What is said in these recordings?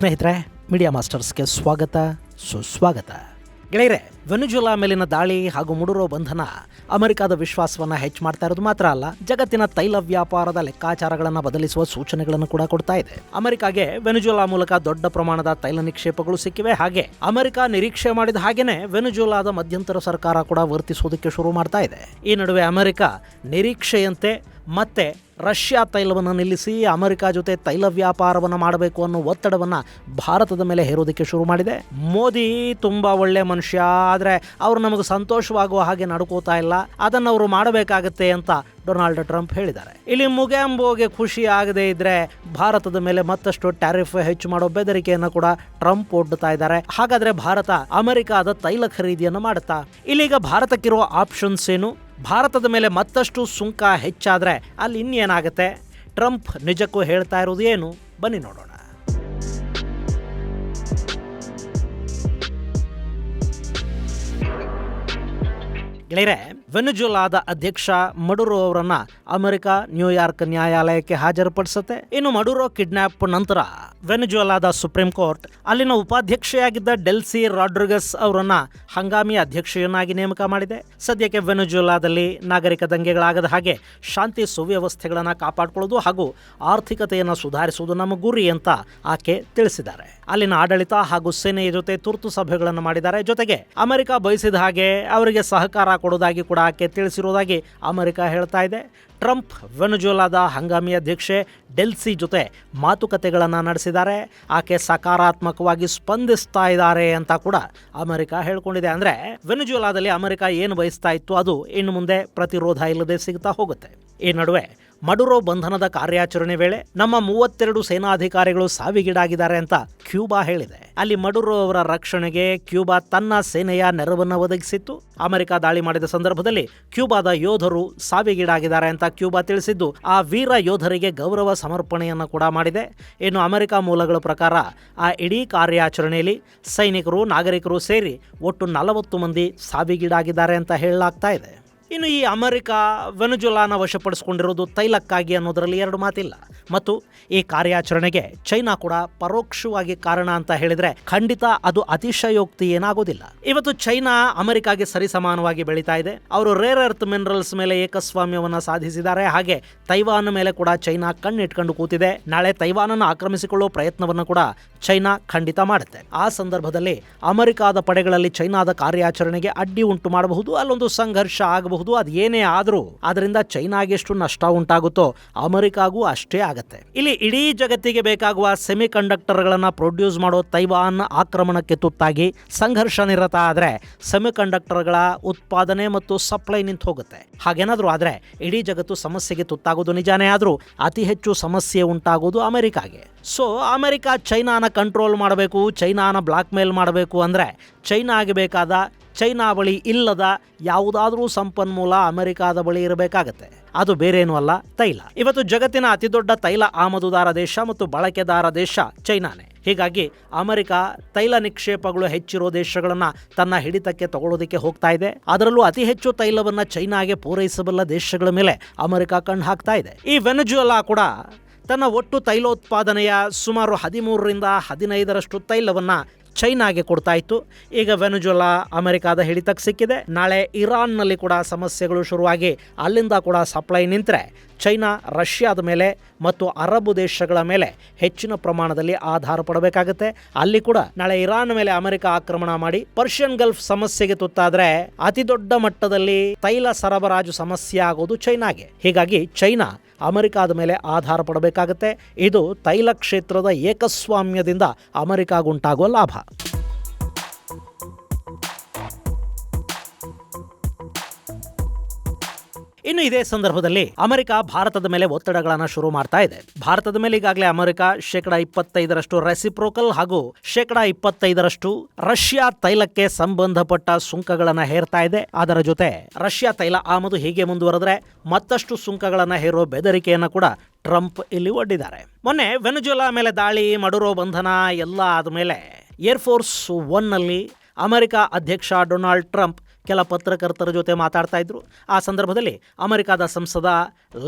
ಸ್ನೇಹಿತರೆ, ಮೀಡಿಯಾ ಮಾಸ್ಟರ್ಸ್ಗೆ ಸ್ವಾಗತ, ಸುಸ್ವಾಗತ. ಗೆಳೆಯರೆ, ವೆನೆಜುವೆಲಾ ಮೇಲಿನ ದಾಳಿ ಹಾಗೂ ಮುಡುರೋ ಬಂಧನ ಅಮೆರಿಕದ ವಿಶ್ವಾಸವನ್ನು ಹೆಚ್ಚು ಮಾಡ್ತಾ ಇರೋದು ಮಾತ್ರ ಅಲ್ಲ, ಜಗತ್ತಿನ ತೈಲ ವ್ಯಾಪಾರದ ಲೆಕ್ಕಾಚಾರಗಳನ್ನು ಬದಲಿಸುವ ಸೂಚನೆಗಳನ್ನು ಕೂಡ ಕೊಡ್ತಾ ಇದೆ. ಅಮೆರಿಕಾಗೆ ವೆನೆಜುವೆಲಾ ಮೂಲಕ ದೊಡ್ಡ ಪ್ರಮಾಣದ ತೈಲ ನಿಕ್ಷೇಪಗಳು ಸಿಕ್ಕಿವೆ. ಹಾಗೆ ಅಮೆರಿಕ ನಿರೀಕ್ಷೆ ಮಾಡಿದ ಹಾಗೇನೆ ವೆನೆಜುವೆಲಾದ ಮಧ್ಯಂತರ ಸರ್ಕಾರ ಕೂಡ ವರ್ತಿಸೋದಕ್ಕೆ ಶುರು ಮಾಡ್ತಾ ಇದೆ. ಈ ನಡುವೆ ಅಮೆರಿಕ ನಿರೀಕ್ಷೆಯಂತೆ ಮತ್ತೆ ರಷ್ಯಾ ತೈಲವನ್ನು ನಿಲ್ಲಿಸಿ ಅಮೆರಿಕ ಜೊತೆ ತೈಲ ವ್ಯಾಪಾರವನ್ನು ಮಾಡಬೇಕು ಅನ್ನೋ ಒತ್ತಡವನ್ನು ಭಾರತದ ಮೇಲೆ ಹೇರೋದಕ್ಕೆ ಶುರು ಮಾಡಿದೆ. ಮೋದಿ ತುಂಬ ಒಳ್ಳೆ ಮನುಷ್ಯ, ಆದರೆ ಅವರು ನಮಗೆ ಸಂತೋಷವಾಗುವ ಹಾಗೆ ನಡ್ಕೋತಾ ಇಲ್ಲ, ಅದನ್ನು ಅವರು ಮಾಡಬೇಕಾಗತ್ತೆ ಅಂತ ಡೊನಾಲ್ಡ್ ಟ್ರಂಪ್ ಹೇಳಿದ್ದಾರೆ. ಇಲ್ಲಿ ಮುಗ್ಯಾಂಬೋಗೆ ಖುಷಿ ಆಗದೇ ಇದ್ರೆ ಭಾರತದ ಮೇಲೆ ಮತ್ತಷ್ಟು ಟ್ಯಾರಿಫ್ ಹೆಚ್ಚು ಮಾಡೋ ಬೆದರಿಕೆಯನ್ನು ಕೂಡ ಟ್ರಂಪ್ ಒಡ್ಡುತ್ತಾ ಇದ್ದಾರೆ. ಹಾಗಾದ್ರೆ ಭಾರತ ಅಮೆರಿಕದ ತೈಲ ಖರೀದಿಯನ್ನು ಮಾಡುತ್ತಾ? ಇಲ್ಲೀಗ ಭಾರತಕ್ಕಿರುವ ಆಪ್ಷನ್ಸ್ ಏನು? ಭಾರತದ ಮೇಲೆ ಮತ್ತಷ್ಟು ಸುಂಕ ಹೆಚ್ಚಾದರೆ ಅಲ್ಲಿ ಇನ್ನೇನಾಗುತ್ತೆ? ಟ್ರಂಪ್ ನಿಜಕ್ಕೂ ಹೇಳ್ತಾ ಇರೋದು ಏನು? ಬನ್ನಿ ನೋಡೋಣ. ಗೆಳೆಯರೆ, ವೆನೆಜುವೆಲಾದ ಅಧ್ಯಕ್ಷ ಮಡುರೋ ಅವರನ್ನ ಅಮೆರಿಕ ನ್ಯೂಯಾರ್ಕ್ ನ್ಯಾಯಾಲಯಕ್ಕೆ ಹಾಜರುಪಡಿಸುತ್ತೆ. ಇನ್ನು ಮಡುರೋ ಕಿಡ್ನಾಪ್ ನಂತರ ವೆನೆಜುವೆಲಾದ ಸುಪ್ರೀಂ ಕೋರ್ಟ್ ಅಲ್ಲಿನ ಉಪಾಧ್ಯಕ್ಷೆಯಾಗಿದ್ದ ಡೆಲ್ಸಿ ರಾಡ್ರಿಗಸ್ ಅವರನ್ನ ಹಂಗಾಮಿ ಅಧ್ಯಕ್ಷೆಯನ್ನಾಗಿ ನೇಮಕ ಮಾಡಿದೆ. ಸದ್ಯಕ್ಕೆ ವೆನೆಜುವೆಲಾದಲ್ಲಿ ನಾಗರಿಕ ದಂಗೆಗಳಾಗದ ಹಾಗೆ ಶಾಂತಿ ಸುವ್ಯವಸ್ಥೆಗಳನ್ನು ಕಾಪಾಡಿಕೊಳ್ಳೋದು ಹಾಗೂ ಆರ್ಥಿಕತೆಯನ್ನು ಸುಧಾರಿಸುವುದು ನಮ್ಮ ಗುರಿ ಅಂತ ಆಕೆ ತಿಳಿಸಿದ್ದಾರೆ. ಅಲ್ಲಿನ ಆಡಳಿತ ಹಾಗೂ ಸೇನೆಯ ಜೊತೆ ತುರ್ತು ಸಭೆಗಳನ್ನು ಮಾಡಿದ್ದಾರೆ. ಜೊತೆಗೆ ಅಮೆರಿಕ ಬಯಸಿದ ಹಾಗೆ ಅವರಿಗೆ ಸಹಕಾರ ಕೊಡೋದಾಗಿ ಕೂಡ ಆಕೆ ತಿಳಿಸಿರುವುದಾಗಿ ಅಮೆರಿಕ ಹೇಳ್ತಾ ಇದೆ. ಟ್ರಂಪ್ ವೆನೆಜುವೆಲಾದ ಹಂಗಾಮಿ ಅಧ್ಯಕ್ಷೆ ಡೆಲ್ಸಿ ಜೊತೆ ಮಾತುಕತೆಗಳನ್ನು ನಡೆಸಿದ್ದಾರೆ. ಆಕೆ ಸಕಾರಾತ್ಮಕವಾಗಿ ಸ್ಪಂದಿಸ್ತಾ ಇದ್ದಾರೆ ಅಂತ ಕೂಡ ಅಮೆರಿಕ ಹೇಳ್ಕೊಂಡಿದೆ. ಅಂದರೆ ವೆನೆಜುವೆಲಾದಲ್ಲಿ ಅಮೆರಿಕ ಏನು ಬಯಸ್ತಾ ಇತ್ತು ಅದು ಇನ್ನು ಮುಂದೆ ಪ್ರತಿರೋಧ ಇಲ್ಲದೆ ಸಿಗ್ತಾ ಹೋಗುತ್ತೆ. ಈ ನಡುವೆ ಮಡುರೋ ಬಂಧನದ ಕಾರ್ಯಾಚರಣೆ ವೇಳೆ ನಮ್ಮ 32 ಸೇನಾಧಿಕಾರಿಗಳು ಸಾವಿಗೀಡಾಗಿದ್ದಾರೆ ಅಂತ ಕ್ಯೂಬಾ ಹೇಳಿದೆ. ಅಲ್ಲಿ ಮಡುರೋ ಅವರ ರಕ್ಷಣೆಗೆ ಕ್ಯೂಬಾ ತನ್ನ ಸೇನೆಯ ನೆರವನ್ನು ಒದಗಿಸಿತ್ತು. ಅಮೆರಿಕ ದಾಳಿ ಮಾಡಿದ ಸಂದರ್ಭದಲ್ಲಿ ಕ್ಯೂಬಾದ ಯೋಧರು ಸಾವಿಗೀಡಾಗಿದ್ದಾರೆ ಅಂತ ಕ್ಯೂಬಾ ತಿಳಿಸಿದ್ದು ಆ ವೀರ ಯೋಧರಿಗೆ ಗೌರವ ಸಮರ್ಪಣೆಯನ್ನು ಕೂಡ ಮಾಡಿದೆ. ಇನ್ನು ಅಮೆರಿಕ ಮೂಲಗಳ ಪ್ರಕಾರ ಆ ಇಡೀ ಕಾರ್ಯಾಚರಣೆಯಲ್ಲಿ ಸೈನಿಕರು, ನಾಗರಿಕರು ಸೇರಿ ಒಟ್ಟು 40 ಮಂದಿ ಸಾವಿಗೀಡಾಗಿದ್ದಾರೆ ಅಂತ ಹೇಳಲಾಗ್ತಾ ಇದೆ. ಇನ್ನು ಈ ಅಮೆರಿಕ ವೆನೆಜುವೆಲಾನ ವಶಪಡಿಸಿಕೊಂಡಿರೋದು ತೈಲಕ್ಕಾಗಿ ಅನ್ನೋದರಲ್ಲಿ ಎರಡು ಮಾತಿಲ್ಲ. ಮತ್ತು ಈ ಕಾರ್ಯಾಚರಣೆಗೆ ಚೈನಾ ಕೂಡ ಪರೋಕ್ಷವಾಗಿ ಕಾರಣ ಅಂತ ಹೇಳಿದ್ರೆ ಖಂಡಿತ ಅದು ಅತಿಶಯೋಕ್ತಿ ಏನಾಗೋದಿಲ್ಲ. ಇವತ್ತು ಚೈನಾ ಅಮೆರಿಕಾಗೆ ಸರಿಸಮಾನವಾಗಿ ಬೆಳೀತಾ ಇದೆ. ಅವರು ರೇರ್ ಅರ್ತ್ ಮಿನರಲ್ಸ್ ಮೇಲೆ ಏಕಸ್ವಾಮ್ಯವನ್ನು ಸಾಧಿಸಿದ್ದಾರೆ. ಹಾಗೆ ತೈವಾನ್ ಮೇಲೆ ಕೂಡ ಚೈನಾ ಕಣ್ಣಿಟ್ಕೊಂಡು ಕೂತಿದೆ. ನಾಳೆ ತೈವಾನನ್ನು ಆಕ್ರಮಿಸಿಕೊಳ್ಳುವ ಪ್ರಯತ್ನವನ್ನು ಕೂಡ ಚೈನಾ ಖಂಡಿತ ಮಾಡುತ್ತೆ. ಆ ಸಂದರ್ಭದಲ್ಲಿ ಅಮೆರಿಕಾದ ಪಡೆಗಳಲ್ಲಿ ಚೈನಾದ ಕಾರ್ಯಾಚರಣೆಗೆ ಅಡ್ಡಿ ಉಂಟು ಮಾಡಬಹುದು, ಅಲ್ಲೊಂದು ಸಂಘರ್ಷ ಆಗಬಹುದು. ಅದು ಏನೇ ಆದರೂ ಅದರಿಂದ ಚೈನಾಗೆ ಎಷ್ಟು ನಷ್ಟ ಉಂಟಾಗುತ್ತೋ ಅಮೆರಿಕಾಗೂ ಅಷ್ಟೇ ಆಗತ್ತೆ. ಇಲ್ಲಿ ಇಡೀ ಜಗತ್ತಿಗೆ ಬೇಕಾಗುವ ಸೆಮಿ ಕಂಡಕ್ಟರ್ಗಳನ್ನು ಪ್ರೊಡ್ಯೂಸ್ ಮಾಡೋ ತೈವಾನ್ ಆಕ್ರಮಣಕ್ಕೆ ತುತ್ತಾಗಿ ಸಂಘರ್ಷ ನಿರತ ಆದರೆ ಸೆಮಿ ಕಂಡಕ್ಟರ್ಗಳ ಉತ್ಪಾದನೆ ಮತ್ತು ಸಪ್ಲೈ ನಿಂತು ಹೋಗುತ್ತೆ. ಹಾಗೇನಾದ್ರೂ ಆದರೆ ಇಡೀ ಜಗತ್ತು ಸಮಸ್ಯೆಗೆ ತುತ್ತಾಗೋದು ನಿಜಾನೇ, ಆದರೂ ಅತಿ ಹೆಚ್ಚು ಸಮಸ್ಯೆ ಉಂಟಾಗೋದು ಅಮೆರಿಕಾಗೆ. ಸೊ ಅಮೆರಿಕ ಚೈನಾನ ಕಂಟ್ರೋಲ್ ಮಾಡಬೇಕು, ಚೈನಾನ ಬ್ಲಾಕ್ ಮೇಲ್ ಮಾಡಬೇಕು ಅಂದರೆ ಚೈನಾಗೆ ಬೇಕಾದ, ಚೈನಾ ಬಳಿ ಇಲ್ಲದ ಯಾವುದಾದ್ರೂ ಸಂಪನ್ಮೂಲ ಅಮೆರಿಕಾದ ಬಳಿ ಇರಬೇಕಾಗತ್ತೆ. ಅದು ಬೇರೇನೂ ಅಲ್ಲ, ತೈಲ. ಇವತ್ತು ಜಗತ್ತಿನ ಅತಿ ದೊಡ್ಡ ತೈಲ ಆಮದುದಾರ ದೇಶ ಮತ್ತು ಬಳಕೆದಾರ ದೇಶ ಚೈನಾನೇ. ಹೀಗಾಗಿ ಅಮೆರಿಕ ತೈಲ ನಿಕ್ಷೇಪಗಳು ಹೆಚ್ಚಿರೋ ದೇಶಗಳನ್ನು ತನ್ನ ಹಿಡಿತಕ್ಕೆ ತಗೊಳ್ಳೋದಕ್ಕೆ ಹೋಗ್ತಾ ಇದೆ. ಅದರಲ್ಲೂ ಅತಿ ಹೆಚ್ಚು ತೈಲವನ್ನು ಚೈನಾಗೆ ಪೂರೈಸಬಲ್ಲ ದೇಶಗಳ ಮೇಲೆ ಅಮೆರಿಕ ಕಣ್ಣು ಹಾಕ್ತಾ ಇದೆ. ಈ ವೆನೆಜುವೆಲಾ ಕೂಡ ತನ್ನ ಒಟ್ಟು ತೈಲೋತ್ಪಾದನೆಯ ಸುಮಾರು 13-15% ತೈಲವನ್ನು ಚೈನಾಗೆ ಕೊಡ್ತಾ ಇತ್ತು. ಈಗ ವೆನೆಜುವೆಲಾ ಅಮೆರಿಕಾದ ಹಿಡಿತಕ್ಕೆ ಸಿಕ್ಕಿದೆ. ನಾಳೆ ಇರಾನ್ನಲ್ಲಿ ಕೂಡ ಸಮಸ್ಯೆಗಳು ಶುರುವಾಗಿ ಅಲ್ಲಿಂದ ಕೂಡ ಸಪ್ಲೈ ನಿಂತರೆ ಚೈನಾ ರಷ್ಯಾದ ಮೇಲೆ ಮತ್ತು ಅರಬ್ ದೇಶಗಳ ಮೇಲೆ ಹೆಚ್ಚಿನ ಪ್ರಮಾಣದಲ್ಲಿ ಆಧಾರ ಪಡಬೇಕಾಗುತ್ತೆ. ಅಲ್ಲಿ ಕೂಡ ನಾಳೆ ಇರಾನ್ ಮೇಲೆ ಅಮೆರಿಕ ಆಕ್ರಮಣ ಮಾಡಿ ಪರ್ಷಿಯನ್ ಗಲ್ಫ್ ಸಮಸ್ಯೆಗೆ ತುತ್ತಾದ್ರೆ ಅತಿ ದೊಡ್ಡ ಮಟ್ಟದಲ್ಲಿ ತೈಲ ಸರಬರಾಜು ಸಮಸ್ಯೆ ಆಗೋದು ಚೈನಾಗೆ. ಹೀಗಾಗಿ ಚೈನಾ ಅಮೆರಿಕಾದ ಮೇಲೆ ಆಧಾರ ಪಡಬೇಕಾಗುತ್ತೆ. ಇದು ತೈಲ ಕ್ಷೇತ್ರದ ಏಕಸ್ವಾಮ್ಯದಿಂದ ಅಮೆರಿಕಾಗುಂಟಾಗುವ ಲಾಭ. ಇನ್ನು ಇದೇ ಸಂದರ್ಭದಲ್ಲಿ ಅಮೆರಿಕ ಭಾರತದ ಮೇಲೆ ಒತ್ತಡಗಳನ್ನು ಶುರು ಮಾಡ್ತಾ ಇದೆ. ಭಾರತದ ಮೇಲೆ ಈಗಾಗಲೇ ಅಮೆರಿಕ 25% ರೆಸಿಪ್ರೋಕಲ್ ಹಾಗೂ 25% ರಷ್ಯಾ ತೈಲಕ್ಕೆ ಸಂಬಂಧಪಟ್ಟ ಸುಂಕಗಳನ್ನು ಹೇರ್ತಾ ಇದೆ. ಅದರ ಜೊತೆ ರಷ್ಯಾ ತೈಲ ಆಮದು ಹೀಗೆ ಮುಂದುವರೆದ್ರೆ ಮತ್ತಷ್ಟು ಸುಂಕಗಳನ್ನು ಹೇರೋ ಬೆದರಿಕೆಯನ್ನು ಕೂಡ ಟ್ರಂಪ್ ಇಲ್ಲಿ ಒಡ್ಡಿದ್ದಾರೆ. ಮೊನ್ನೆ ವೆನೆಜುವೆಲಾ ಮೇಲೆ ದಾಳಿ, ಮಡುರೋ ಬಂಧನ ಎಲ್ಲ ಆದಮೇಲೆ ಏರ್ಫೋರ್ಸ್ 1ನಲ್ಲಿ ಅಮೆರಿಕ ಅಧ್ಯಕ್ಷ ಡೊನಾಲ್ಡ್ ಟ್ರಂಪ್ ಕೆಲ ಪತ್ರಕರ್ತರ ಜೊತೆ ಮಾತಾಡ್ತಾ ಇದ್ರು. ಆ ಸಂದರ್ಭದಲ್ಲಿ ಅಮೆರಿಕದ ಸಂಸದ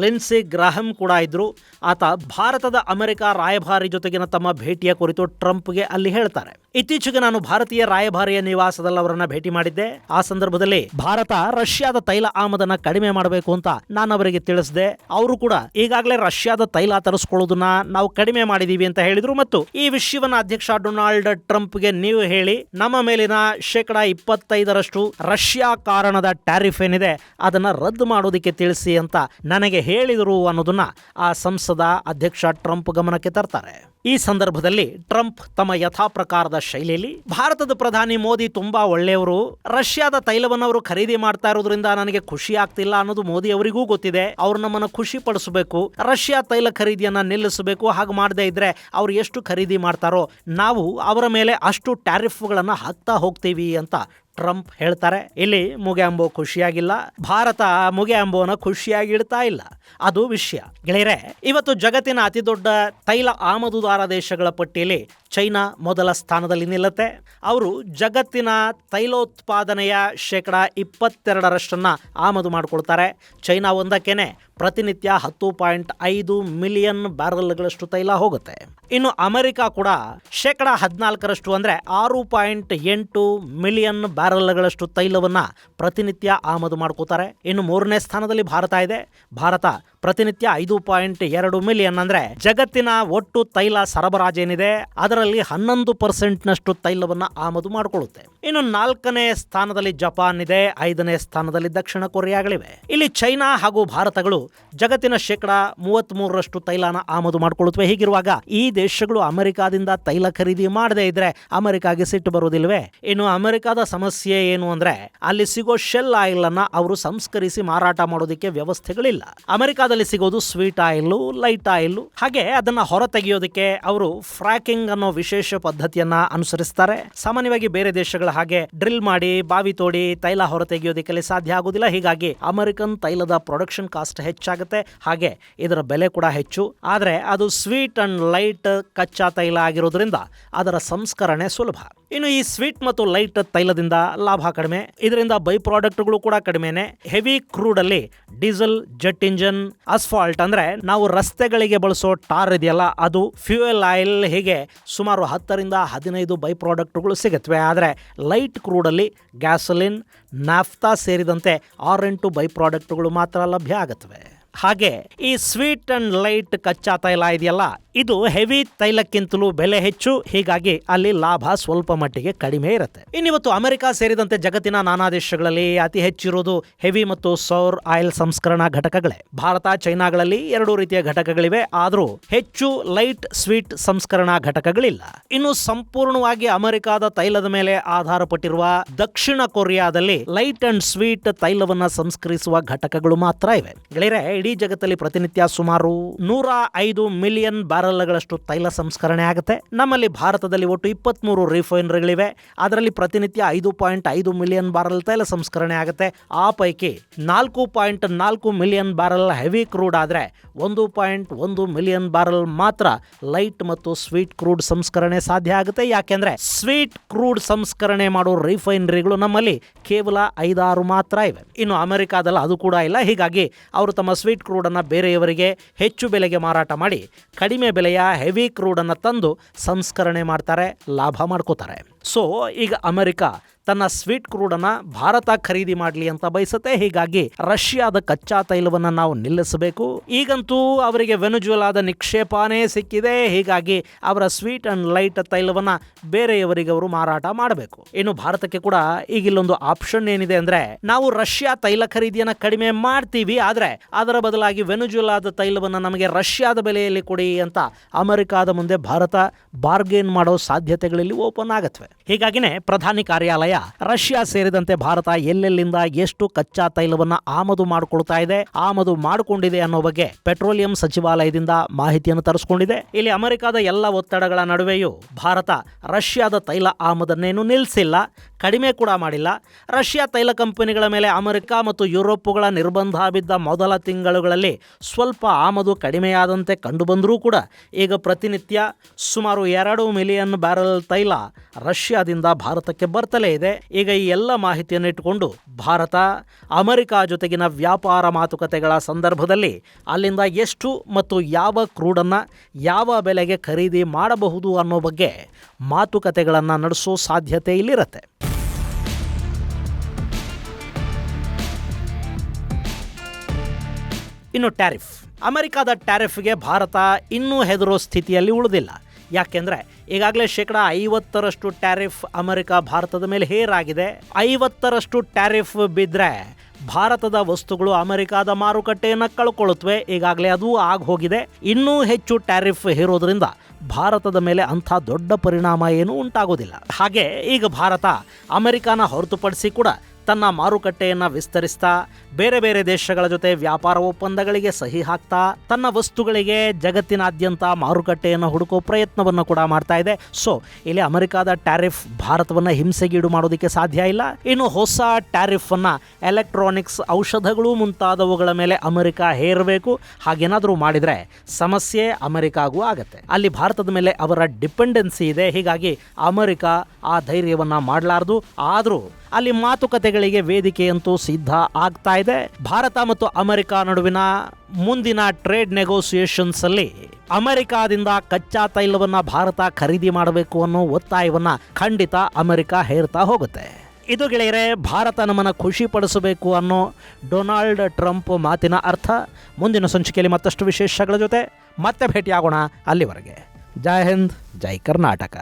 ಲಿಂಡ್ಸೆ ಗ್ರಾಹಂ ಕೂಡ ಇದ್ರು. ಆತ ಭಾರತದ ಅಮೆರಿಕ ರಾಯಭಾರಿ ಜೊತೆಗಿನ ತಮ್ಮ ಭೇಟಿಯ ಕುರಿತು ಟ್ರಂಪ್ಗೆ ಅಲ್ಲಿ ಹೇಳ್ತಾರೆ, ಇತ್ತೀಚೆಗೆ ನಾನು ಭಾರತೀಯ ರಾಯಭಾರಿಯ ನಿವಾಸದಲ್ಲಿ ಅವರನ್ನ ಭೇಟಿ ಮಾಡಿದ್ದೆ. ಆ ಸಂದರ್ಭದಲ್ಲಿ ಭಾರತ ರಷ್ಯಾದ ತೈಲ ಆಮದನ್ನ ಕಡಿಮೆ ಮಾಡಬೇಕು ಅಂತ ನಾನು ಅವರಿಗೆ ತಿಳಿಸಿದೆ. ಅವರು ಕೂಡ ಈಗಾಗಲೇ ರಷ್ಯಾದ ತೈಲ ತರಿಸ್ಕೊಳ್ಳೋದನ್ನ ನಾವು ಕಡಿಮೆ ಮಾಡಿದೀವಿ ಅಂತ ಹೇಳಿದ್ರು. ಮತ್ತು ಈ ವಿಷಯವನ್ನ ಅಧ್ಯಕ್ಷ ಡೊನಾಲ್ಡ್ ಟ್ರಂಪ್ಗೆ ನೀವು ಹೇಳಿ, ನಮ್ಮ ಮೇಲಿನ 25% ರಷ್ಯಾ ಕಾರಣದ ಟ್ಯಾರಿಫ್ ಏನಿದೆ ಅದನ್ನ ರದ್ದು ಮಾಡೋದಕ್ಕೆ ತಿಳಿಸಿ ಅಂತ ನನಗೆ ಹೇಳಿದರು ಅನ್ನೋದನ್ನ ಆ ಸಂಸದ ಅಧ್ಯಕ್ಷ ಟ್ರಂಪ್ ಗಮನಕ್ಕೆ ತರ್ತಾರೆ. ಈ ಸಂದರ್ಭದಲ್ಲಿ ಟ್ರಂಪ್ ತಮ್ಮ ಯಥಾ ಪ್ರಕಾರದ ಶೈಲಿಯಲ್ಲಿ, ಭಾರತದ ಪ್ರಧಾನಿ ಮೋದಿ ತುಂಬಾ ಒಳ್ಳೆಯವರು, ರಷ್ಯಾದ ತೈಲವನ್ನು ಅವರು ಖರೀದಿ ಮಾಡ್ತಾ ಇರೋದ್ರಿಂದ ನನಗೆ ಖುಷಿ ಆಗ್ತಿಲ್ಲ ಅನ್ನೋದು ಮೋದಿ ಅವರಿಗೂ ಗೊತ್ತಿದೆ. ಅವ್ರು ನಮ್ಮನ್ನು ಖುಷಿ ಪಡಿಸಬೇಕು, ರಷ್ಯಾ ತೈಲ ಖರೀದಿಯನ್ನ ನಿಲ್ಲಿಸಬೇಕು. ಹಾಗೆ ಮಾಡದೇ ಇದ್ರೆ ಅವ್ರು ಎಷ್ಟು ಖರೀದಿ ಮಾಡ್ತಾರೋ ನಾವು ಅವರ ಮೇಲೆ ಅಷ್ಟು ಟ್ಯಾರಿಫ್ಗಳನ್ನ ಹಾಕ್ತಾ ಹೋಗ್ತೀವಿ ಅಂತ ಟ್ರಂಪ್ ಹೇಳ್ತಾರೆ. ಇಲ್ಲಿ ಮುಗಿಯಾಂಬೋ ಖುಷಿಯಾಗಿಲ್ಲ, ಭಾರತ ಮುಗಿಯಾಂಬೋನ ಖುಷಿಯಾಗಿ ಇಡ್ತಾ ಇಲ್ಲ. ಅದು ವಿಷಯ. ಗೆಳೆಯರೆ, ಇವತ್ತು ಜಗತ್ತಿನ ಅತಿ ದೊಡ್ಡ ತೈಲ ಆಮದುದಾರ ದೇಶಗಳ ಪಟ್ಟಿಯಲ್ಲಿ ಚೈನಾ ಮೊದಲ ಸ್ಥಾನದಲ್ಲಿ ನಿಲ್ಲುತ್ತೆ. ಅವರು ಜಗತ್ತಿನ ತೈಲೋತ್ಪಾದನೆಯ 22% ಆಮದು ಮಾಡಿಕೊಳ್ತಾರೆ. ಚೈನಾ ಒಂದಕ್ಕೇನೆ ಪ್ರತಿನಿತ್ಯ 10.5 ಮಿಲಿಯನ್ ಬ್ಯಾರಲ್ಗಳಷ್ಟು ತೈಲ ಹೋಗುತ್ತೆ. ಇನ್ನು ಅಮೆರಿಕ ಕೂಡ 14% ಅಂದ್ರೆ 6.8 ಮಿಲಿಯನ್ ಬ್ಯಾರಲ್ಗಳಷ್ಟು ತೈಲವನ್ನ ಪ್ರತಿನಿತ್ಯ ಆಮದು ಮಾಡ್ಕೋತಾರೆ. ಇನ್ನು 3ನೇ ಸ್ಥಾನದಲ್ಲಿ ಭಾರತ ಇದೆ. ಭಾರತ ಪ್ರತಿನಿತ್ಯ 5.2 ಮಿಲಿಯನ್ ಅಂದ್ರೆ ಜಗತ್ತಿನ ಒಟ್ಟು ತೈಲ ಸರಬರಾಜೇನಿದೆ ಅದರಲ್ಲಿ 11% ತೈಲವನ್ನ ಆಮದು ಮಾಡಿಕೊಳ್ಳುತ್ತೆ. ಇನ್ನು 4ನೇ ಸ್ಥಾನದಲ್ಲಿ ಜಪಾನ್ ಇದೆ, 5ನೇ ಸ್ಥಾನದಲ್ಲಿ ದಕ್ಷಿಣ ಕೊರಿಯಾಗಳಿವೆ. ಇಲ್ಲಿ ಚೈನಾ ಹಾಗೂ ಭಾರತಗಳು ಜಗತ್ತಿನ 33% ತೈಲನ ಆಮದು ಮಾಡಿಕೊಳ್ಳುತ್ತವೆ. ಹೀಗಿರುವಾಗ ಈ ದೇಶಗಳು ಅಮೆರಿಕಾದಿಂದ ತೈಲ ಖರೀದಿ ಮಾಡದೇ ಇದ್ರೆ ಅಮೆರಿಕಾಗೆ ಸಿಟ್ಟು ಬರುವುದಿಲ್ವೇ? ಇನ್ನು ಅಮೆರಿಕಾದ ಸಮಸ್ಯೆ ಏನು ಅಂದ್ರೆ ಅಲ್ಲಿ ಸಿಗೋ ಶೆಲ್ ಆಯಿಲ್ ಅನ್ನ ಅವರು ಸಂಸ್ಕರಿಸಿ ಮಾರಾಟ ಮಾಡೋದಕ್ಕೆ ವ್ಯವಸ್ಥೆಗಳಿಲ್ಲ. ಅಮೆರಿಕಾದಲ್ಲಿ ಸಿಗೋದು ಸ್ವೀಟ್ ಆಯಿಲ್, ಲೈಟ್ ಆಯಿಲ್. ಹಾಗೆ ಅದನ್ನ ಹೊರ ತೆಗೆಯೋದಕ್ಕೆ ಅವರು ಫ್ರಾಕಿಂಗ್ ಅನ್ನೋ ವಿಶೇಷ ಪದ್ಧತಿಯನ್ನ ಅನುಸರಿಸ್ತಾರೆ. ಸಾಮಾನ್ಯವಾಗಿ ಬೇರೆ ದೇಶಗಳ ಹಾಗೆ ಡ್ರಿಲ್ ಮಾಡಿ ಬಾವಿ ತೋಡಿ ತೈಲ ಹೊರ ತೆಗೆಯೋದಕ್ಕೆ ಸಾಧ್ಯ ಆಗುದಿಲ್ಲ. ಹೀಗಾಗಿ ಅಮೆರಿಕನ್ ತೈಲದ ಪ್ರೊಡಕ್ಷನ್ ಕಾಸ್ಟ್ ಹೆಚ್ಚಾಗುತ್ತೆ, ಹಾಗೆ ಇದರ ಬೆಲೆ ಕೂಡ ಹೆಚ್ಚು. ಆದ್ರೆ ಅದು ಸ್ವೀಟ್ ಅಂಡ್ ಲೈಟ್ ಕಚ್ಚಾ ತೈಲ ಆಗಿರೋದ್ರಿಂದ ಅದರ ಸಂಸ್ಕರಣೆ ಸುಲಭ. ಇನ್ನು ಈ ಸ್ವೀಟ್ ಮತ್ತು ಲೈಟ್ ತೈಲದಿಂದ ಲಾಭ ಕಡಿಮೆ, ಇದರಿಂದ ಬೈ ಪ್ರಾಡಕ್ಟ್ಗಳು ಕೂಡ ಕಡಿಮೆನೆ. ಹೆವಿ ಕ್ರೂಡ್ ಅಲ್ಲಿ ಡೀಸೆಲ್, ಜೆಟ್ ಇಂಜಿನ್, ಅಸ್ಫಾಲ್ಟ್ ಅಂದ್ರೆ ನಾವು ರಸ್ತೆಗಳಿಗೆ ಬಳಸೋ ಟಾರ್ ಇದೆಯಲ್ಲ ಅದು, ಫ್ಯೂಯಲ್ ಆಯಿಲ್, ಹೀಗೆ ಸುಮಾರು 10ರಿಂದ 15 ಬೈ ಪ್ರಾಡಕ್ಟ್ಗಳು ಸಿಗುತ್ತವೆ. ಆದರೆ ಲೈಟ್ ಕ್ರೂಡ್ ಅಲ್ಲಿ ಗ್ಯಾಸೋಲಿನ್, ನಾಫ್ತಾ ಸೇರಿದಂತೆ 6-8 ಬೈ ಪ್ರಾಡಕ್ಟ್ಗಳು ಮಾತ್ರ ಲಭ್ಯ ಆಗುತ್ತವೆ. ಹಾಗೆ ಈ ಸ್ವೀಟ್ ಅಂಡ್ ಲೈಟ್ ಕಚ್ಚಾ ತೈಲ ಇದೆಯಲ್ಲ ಇದು ಹೆವಿ ತೈಲಕ್ಕಿಂತಲೂ ಬೆಲೆ ಹೆಚ್ಚು. ಹೀಗಾಗಿ ಅಲ್ಲಿ ಲಾಭ ಸ್ವಲ್ಪ ಮಟ್ಟಿಗೆ ಕಡಿಮೆ ಇರುತ್ತೆ. ಇನ್ನಿವತ್ತು ಅಮೆರಿಕ ಸೇರಿದಂತೆ ಜಗತ್ತಿನ ನಾನಾ ದೇಶಗಳಲ್ಲಿ ಅತಿ ಹೆಚ್ಚಿರುವುದು ಹೆವಿ ಮತ್ತು ಸೌರ್ ಆಯಿಲ್ ಸಂಸ್ಕರಣಾ ಘಟಕಗಳೇ. ಭಾರತ, ಚೈನಾಗಳಲ್ಲಿ 2 ರೀತಿಯ ಘಟಕಗಳಿವೆ, ಆದರೂ ಹೆಚ್ಚು ಲೈಟ್ ಸ್ವೀಟ್ ಸಂಸ್ಕರಣಾ ಘಟಕಗಳಿಲ್ಲ. ಇನ್ನು ಸಂಪೂರ್ಣವಾಗಿ ಅಮೆರಿಕದ ತೈಲದ ಮೇಲೆ ಆಧಾರಪಟ್ಟಿರುವ ದಕ್ಷಿಣ ಕೊರಿಯಾದಲ್ಲಿ ಲೈಟ್ ಅಂಡ್ ಸ್ವೀಟ್ ತೈಲವನ್ನ ಸಂಸ್ಕರಿಸುವ ಘಟಕಗಳು ಮಾತ್ರ ಇವೆ. ಗೆಳೆಯರೆ, ಇಡೀ ಜಗತ್ತಲ್ಲಿ ಪ್ರತಿನಿತ್ಯ ಸುಮಾರು 105 ಮಿಲಿಯನ್ ಬ್ಯಾರಲ್ಗಳಷ್ಟು ತೈಲ ಸಂಸ್ಕರಣೆ ಆಗುತ್ತೆ. ನಮ್ಮಲ್ಲಿ ಭಾರತದಲ್ಲಿ ಒಟ್ಟು 23 ರಿಫೈನರಿಗಳಿವೆ. ಅದರಲ್ಲಿ ಪ್ರತಿನಿತ್ಯ 5.5 ಮಿಲಿಯನ್ ಬ್ಯಾರಲ್ ತೈಲ ಸಂಸ್ಕರಣೆ ಆಗುತ್ತೆ. ಆ ಪೈಕಿ 4.4 ಮಿಲಿಯನ್ ಬ್ಯಾರಲ್ ಹೆವಿ ಕ್ರೂಡ್ ಆದ್ರೆ 1.1 ಮಿಲಿಯನ್ ಬ್ಯಾರಲ್ ಮಾತ್ರ ಲೈಟ್ ಮತ್ತು ಸ್ವೀಟ್ ಕ್ರೂಡ್ ಸಂಸ್ಕರಣೆ ಸಾಧ್ಯ ಆಗುತ್ತೆ. ಯಾಕೆಂದ್ರೆ ಸ್ವೀಟ್ ಕ್ರೂಡ್ ಸಂಸ್ಕರಣೆ ಮಾಡೋ ರಿಫೈನರಿಗಳು ನಮ್ಮಲ್ಲಿ ಕೇವಲ 5-6 ಮಾತ್ರ ಇವೆ. ಇನ್ನು ಅಮೆರಿಕಾದಲ್ಲಿ ಅದು ಕೂಡ ಇಲ್ಲ. ಹೀಗಾಗಿ ಅವರು ತಮ್ಮ ಸ್ವೀಟ್ ಕ್ರೂಡ್ ಅನ್ನ ಬೇರೆಯವರಿಗೆ ಹೆಚ್ಚು ಬೆಲೆಗೆ ಮಾರಾಟ ಮಾಡಿ ಕಡಿಮೆ ಬೆಲೆಯ ಹೆವಿ ಕ್ರೂಡ್ ಅನ್ನ ತಂದು ಸಂಸ್ಕರಣೆ ಮಾಡ್ತಾರೆ, ಲಾಭ ಮಾಡ್ಕೋತಾರೆ. ಸೊ ಈಗ ಅಮೆರಿಕ ತನ್ನ ಸ್ವೀಟ್ ಕ್ರೂಡ್ ಅನ್ನ ಭಾರತ ಖರೀದಿ ಮಾಡಲಿ ಅಂತ ಬಯಸುತ್ತೆ. ಹೀಗಾಗಿ ರಷ್ಯಾದ ಕಚ್ಚಾ ತೈಲವನ್ನ ನಾವು ನಿಲ್ಲಿಸಬೇಕು. ಈಗಂತೂ ಅವರಿಗೆ ವೆನೆಜುವೆಲಾದ ನಿಕ್ಷೇಪನೇ ಸಿಕ್ಕಿದೆ. ಹೀಗಾಗಿ ಅವರ ಸ್ವೀಟ್ ಅಂಡ್ ಲೈಟ್ ತೈಲವನ್ನ ಬೇರೆಯವರಿಗೆ ಅವರು ಮಾರಾಟ ಮಾಡಬೇಕು. ಇನ್ನು ಭಾರತಕ್ಕೆ ಕೂಡ ಈಗ ಇಲ್ಲೊಂದು ಆಪ್ಷನ್ ಏನಿದೆ ಅಂದ್ರೆ, ನಾವು ರಷ್ಯಾ ತೈಲ ಖರೀದಿಯನ್ನ ಕಡಿಮೆ ಮಾಡ್ತೀವಿ, ಆದ್ರೆ ಅದರ ಬದಲಾಗಿ ವೆನೆಜುವೆಲಾದ ತೈಲವನ್ನ ನಮಗೆ ರಷ್ಯಾದ ಬೆಲೆಯಲ್ಲಿ ಕೊಡಿ ಅಂತ ಅಮೆರಿಕಾದ ಮುಂದೆ ಭಾರತ ಬಾರ್ಗೇನ್ ಮಾಡೋ ಸಾಧ್ಯತೆಗಳಲ್ಲಿ ಓಪನ್ ಆಗತ್ವೆ. ಹೀಗಾಗಿನೇ ಪ್ರಧಾನಿ ಕಾರ್ಯಾಲಯ ರಷ್ಯಾ ಸೇರಿದಂತೆ ಭಾರತ ಎಲ್ಲೆಲ್ಲಿಂದ ಎಷ್ಟು ಕಚ್ಚಾ ತೈಲವನ್ನ ಆಮದು ಮಾಡಿಕೊಳ್ತಾ ಇದೆ, ಆಮದು ಮಾಡಿಕೊಂಡಿದೆ ಅನ್ನೋ ಬಗ್ಗೆ ಪೆಟ್ರೋಲಿಯಂ ಸಚಿವಾಲಯದಿಂದ ಮಾಹಿತಿಯನ್ನು ತರಿಸಿಕೊಂಡಿದೆ. ಇಲ್ಲಿ ಅಮೆರಿಕದ ಎಲ್ಲ ಒತ್ತಡಗಳ ನಡುವೆಯೂ ಭಾರತ ರಷ್ಯಾದ ತೈಲ ಆಮದನ್ನೇನು ನಿಲ್ಲಿಸಿಲ್ಲ. ಕಡಿಮೆ ಕೂಡ ಮಾಡಿಲ್ಲ. ರಷ್ಯಾ ತೈಲ ಕಂಪನಿಗಳ ಮೇಲೆ ಅಮೆರಿಕ ಮತ್ತು ಯುರೋಪುಗಳ ನಿರ್ಬಂಧ ಬಿದ್ದ ಮೊದಲ ತಿಂಗಳುಗಳಲ್ಲಿ ಸ್ವಲ್ಪ ಆಮದು ಕಡಿಮೆಯಾದಂತೆ ಕಂಡುಬಂದರೂ ಕೂಡ ಈಗ ಪ್ರತಿನಿತ್ಯ ಸುಮಾರು 2 ಮಿಲಿಯನ್ ಬ್ಯಾರೆಲ್ ತೈಲ ರಷ್ಯಾದಿಂದ ಭಾರತಕ್ಕೆ ಬರ್ತಲೇ ಇದೆ. ಈಗ ಈ ಎಲ್ಲ ಮಾಹಿತಿಯನ್ನು ಇಟ್ಟುಕೊಂಡು ಭಾರತ ಅಮೆರಿಕ ಜೊತೆಗಿನ ವ್ಯಾಪಾರ ಮಾತುಕತೆಗಳ ಸಂದರ್ಭದಲ್ಲಿ ಅಲ್ಲಿಂದ ಎಷ್ಟು ಮತ್ತು ಯಾವ ಕ್ರೂಡನ್ನು ಯಾವ ಬೆಲೆಗೆ ಖರೀದಿ ಮಾಡಬಹುದು ಅನ್ನೋ ಬಗ್ಗೆ ಮಾತುಕತೆಗಳನ್ನು ನಡೆಸೋ ಸಾಧ್ಯತೆ ಇಲ್ಲಿರುತ್ತೆ. ಇನ್ನು ಟ್ಯಾರಿಫ್, ಅಮೆರಿಕದ ಟ್ಯಾರಿಫ್ಗೆ ಭಾರತ ಇನ್ನೂ ಹೆದರೋ ಸ್ಥಿತಿಯಲ್ಲಿ ಉಳಿದಿಲ್ಲ. ಯಾಕೆಂದರೆ ಈಗಾಗಲೇ 50% ಟ್ಯಾರಿಫ್ ಅಮೆರಿಕ ಭಾರತದ ಮೇಲೆ ಹೇರಾಗಿದೆ. 50% ಟ್ಯಾರಿಫ್ ಬಿದ್ದರೆ ಭಾರತದ ವಸ್ತುಗಳು ಅಮೆರಿಕದ ಮಾರುಕಟ್ಟೆಯನ್ನು ಕಳ್ಕೊಳ್ಳುತ್ತವೆ. ಈಗಾಗಲೇ ಅದು ಹೋಗಿದೆ. ಇನ್ನೂ ಹೆಚ್ಚು ಟ್ಯಾರಿಫ್ ಹೇರೋದ್ರಿಂದ ಭಾರತದ ಮೇಲೆ ಅಂಥ ದೊಡ್ಡ ಪರಿಣಾಮ ಏನೂ ಉಂಟಾಗೋದಿಲ್ಲ. ಹಾಗೆ ಈಗ ಭಾರತ ಅಮೆರಿಕನ ಹೊರತುಪಡಿಸಿ ಕೂಡ ತನ್ನ ಮಾರುಕಟ್ಟೆಯನ್ನು ವಿಸ್ತರಿಸ್ತಾ ಬೇರೆ ಬೇರೆ ದೇಶಗಳ ಜೊತೆ ವ್ಯಾಪಾರ ಒಪ್ಪಂದಗಳಿಗೆ ಸಹಿ ಹಾಕ್ತಾ ತನ್ನ ವಸ್ತುಗಳಿಗೆ ಜಗತ್ತಿನಾದ್ಯಂತ ಮಾರುಕಟ್ಟೆಯನ್ನು ಹುಡುಕೋ ಪ್ರಯತ್ನವನ್ನು ಕೂಡ ಮಾಡ್ತಾ ಇದೆ. ಸೊ ಇಲ್ಲಿ ಅಮೆರಿಕದ ಟ್ಯಾರಿಫ್ ಭಾರತವನ್ನು ಹಿಂಸೆಗೀಡು ಮಾಡೋದಕ್ಕೆ ಸಾಧ್ಯ ಇಲ್ಲ. ಇನ್ನು ಹೊಸ ಟ್ಯಾರಿಫನ್ನು ಎಲೆಕ್ಟ್ರಾನಿಕ್ಸ್, ಔಷಧಗಳು ಮುಂತಾದವುಗಳ ಮೇಲೆ ಅಮೆರಿಕ ಹೇರಬೇಕು. ಹಾಗೇನಾದರೂ ಮಾಡಿದರೆ ಸಮಸ್ಯೆ ಅಮೆರಿಕಾಗೂ ಆಗತ್ತೆ. ಅಲ್ಲಿ ಭಾರತದ ಮೇಲೆ ಅವರ ಡಿಪೆಂಡೆನ್ಸಿ ಇದೆ. ಹೀಗಾಗಿ ಅಮೆರಿಕ ಆ ಧೈರ್ಯವನ್ನು ಮಾಡಲಾರದು. ಆದರೂ ಅಲ್ಲಿ ಮಾತುಕತೆಗಳಿಗೆ ವೇದಿಕೆಯಂತೂ ಸಿದ್ಧ ಆಗ್ತಾ ಇದೆ. ಭಾರತ ಮತ್ತು ಅಮೆರಿಕ ನಡುವಿನ ಮುಂದಿನ ಟ್ರೇಡ್ ನೆಗೋಸಿಯೇಷನ್ಸ್ ಅಲ್ಲಿ ಅಮೆರಿಕಾದಿಂದ ಕಚ್ಚಾ ತೈಲವನ್ನು ಭಾರತ ಖರೀದಿ ಮಾಡಬೇಕು ಅನ್ನೋ ಒತ್ತಾಯವನ್ನು ಖಂಡಿತ ಅಮೆರಿಕ ಹೇರ್ತಾ ಹೋಗುತ್ತೆ. ಇದು ಗೆಳೆಯರೆ ಭಾರತ ನಮ್ಮನ್ನು ಖುಷಿ ಪಡಿಸಬೇಕು ಅನ್ನೋ ಡೊನಾಲ್ಡ್ ಟ್ರಂಪ್ ಮಾತಿನ ಅರ್ಥ. ಮುಂದಿನ ಸಂಚಿಕೆಯಲ್ಲಿ ಮತ್ತಷ್ಟು ವಿಶೇಷಗಳ ಜೊತೆ ಮತ್ತೆ ಭೇಟಿಯಾಗೋಣ. ಅಲ್ಲಿವರೆಗೆ ಜೈ ಹಿಂದ್, ಜೈ ಕರ್ನಾಟಕ.